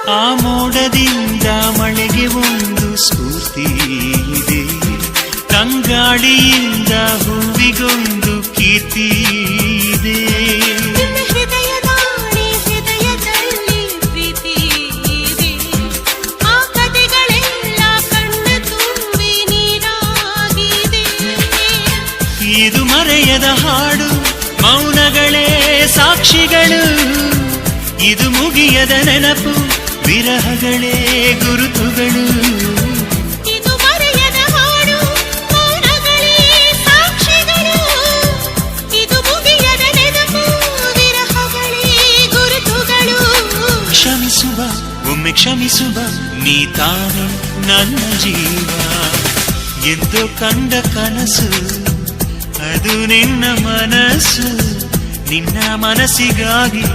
ಆ ಮೋಡದಿಂದ ಮಳೆಗೆ ಒಂದು ಸ್ಫೂರ್ತಿ ಇದೆ, ತಂಗಾಳಿಯಿಂದ ಹೂವಿಗೊಂದು ಕೀರ್ತಿ ಇದೆ. ಹೃದಯದಲ್ಲಿ ಪ್ರೀತಿ ಇದೆ, ಆ ಕಥೆಗಳೆಲ್ಲ ಕಣ್ಣ ತುಂಬಿ ನೀರಾಗಿದೆ. ಇದು ಮರೆಯದ ಹಾಡು, ಮೌನಗಳೇ ಸಾಕ್ಷಿಗಳು. ಇದು ಮುಗಿಯದ ನೆನಪು, ವಿರಹಗಳೇ ಗುರುತುಗಳು. ಇದು ಮರೆಯದ ಹಾಡು, ಮೌನಗಳೇ ಸಾಕ್ಷಿಗಳು. ಇದು ಮುಗಿಯದ ನೆನಪು, ವಿರಹಗಳೇ ಗುರುತುಗಳು. ಕ್ಷಮಿಸುವ, ಒಮ್ಮೆ ಕ್ಷಮಿಸುವ, ನೀ ತಾನೇ ನನ್ನ ಜೀವ. ಎಂದು ಕಂಡ ಕನಸು ಅದು ನಿನ್ನ ಮನಸ್ಸು, ನಿನ್ನ ಮನಸ್ಸಿಗಾಗಿ